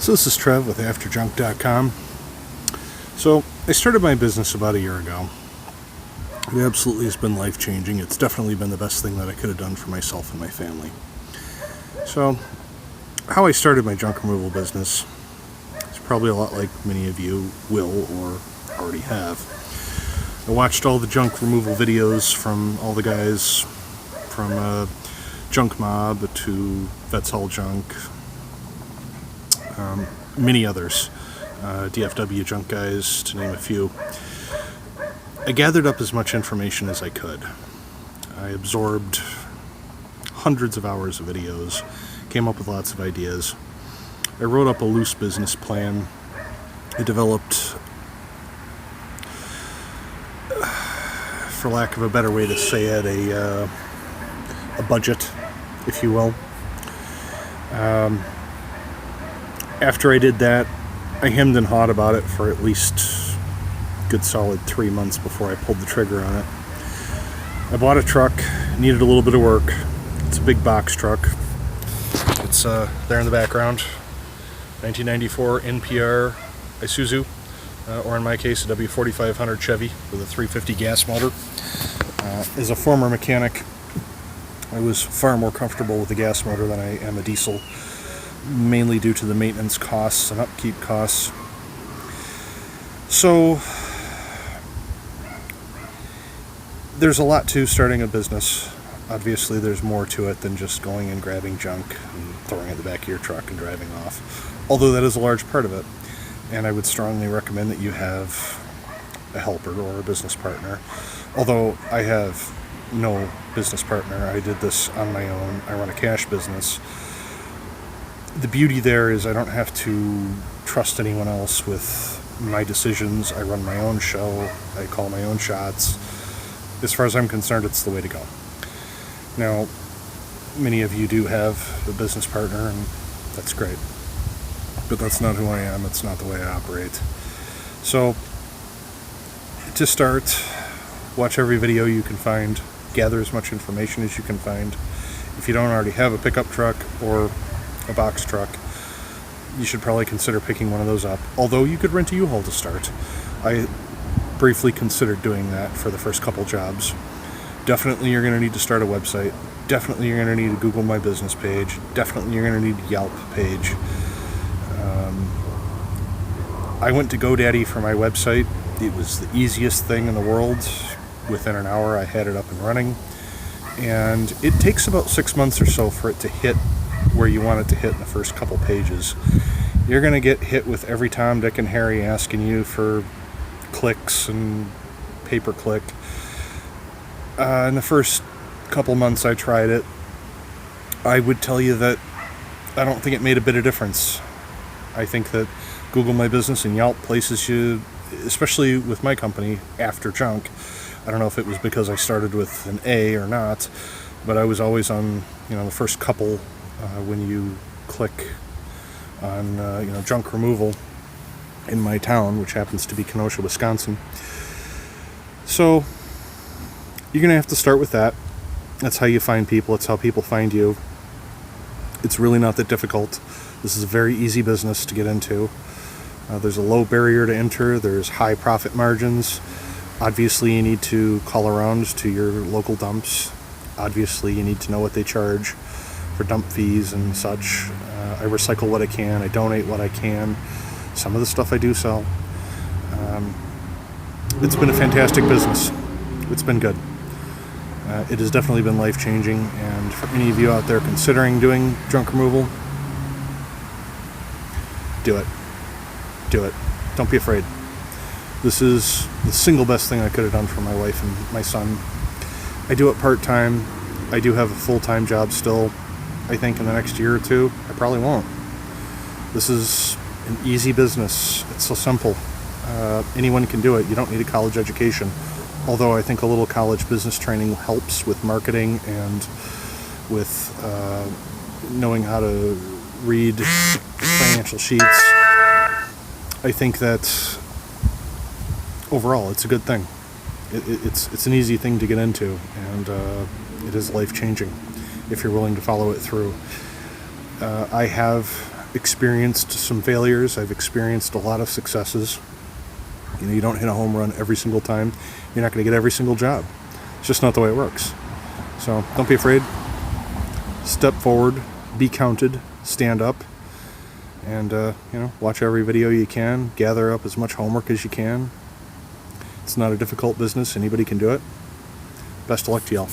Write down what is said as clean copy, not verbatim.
So this is Trev with AfterJunk.com. So I started my business about a year ago. It absolutely has been life-changing. It's definitely been the best thing that I could have done for myself and my family. So how I started my junk removal business is probably a lot like many of you will or already have. I watched all the junk removal videos from all the guys from Junk Mob to Vets Haul Junk, many others, DFW Junk Guys, to name a few. I gathered up as much information as I could. I absorbed hundreds of hours of videos, came up with lots of ideas. I wrote up a loose business plan. I developed, for lack of a better way to say it, a budget, if you will. After I did that, I hemmed and hawed about it for at least a good solid 3 months before I pulled the trigger on it. I bought a truck, needed a little bit of work. It's a big box truck. It's there in the background. 1994 NPR Isuzu, or in my case, a W4500 Chevy with a 350 gas motor. As a former mechanic, I was far more comfortable with the gas motor than I am a diesel, mainly due to the maintenance costs and upkeep costs. So there's a lot to starting a business. Obviously there's more to it than just going and grabbing junk and throwing it in the back of your truck and driving off, although that is a large part of it. And I would strongly recommend that you have a helper or a business partner. Although I have no business partner, I did this on my own. I run a cash business. The beauty there is I don't have to trust anyone else with my decisions. I run my own show. I call my own shots. As far as I'm concerned, it's the way to go. Now, many of you do have a business partner, and that's great. But that's not who I am. It's not the way I operate. So, to start, watch every video you can find. Gather as much information as you can find. If you don't already have a pickup truck or a box truck, you should probably consider picking one of those up. Although you could rent a U-Haul to start. I briefly considered doing that for the first couple jobs. Definitely you're going to need to start a website. Definitely you're going to need a Google My Business page. Definitely you're going to need a Yelp page. I went to GoDaddy for my website. It was the easiest thing in the world. Within an hour I had it up and running. And it takes about 6 months or so for it to hit where you want it to hit in the first couple pages. You're going to get hit with every Tom, Dick, and Harry asking you for clicks and pay-per-click. In the first couple months I tried it, I would tell you that I don't think it made a bit of difference. I think that Google My Business and Yelp places you, especially with my company, After Junk. I don't know if it was because I started with an A or not, but I was always on, the first couple when you click on, junk removal in my town, which happens to be Kenosha, Wisconsin. So you're going to have to start with that. That's how you find people. It's how people find you. It's really not that difficult. This is a very easy business to get into. There's a low barrier to enter. There's high profit margins. Obviously, you need to call around to your local dumps. Obviously, you need to know what they charge for dump fees and such. I recycle what I can. I donate what I can. Some of the stuff I do sell. It's been a fantastic business. It's been good. It has definitely been life-changing, and for any of you out there considering doing junk removal, do it. Do it. Don't be afraid. This is the single best thing I could have done for my wife and my son. I do it part-time. I do have a full-time job still. I think in the next year or two, I probably won't. This is an easy business. It's so simple. Anyone can do it. You don't need a college education. Although I think a little college business training helps with marketing and with knowing how to read financial sheets. I think that overall it's a good thing. It's an easy thing to get into, and it is life-changing if you're willing to follow it through. I have experienced some failures. I've experienced a lot of successes. You know, you don't hit a home run every single time. You're not going to get every single job. It's just not the way it works. So don't be afraid. Step forward, be counted, stand up, and watch every video you can. Gather up as much homework as you can. It's not a difficult business. Anybody can do it. Best of luck to y'all.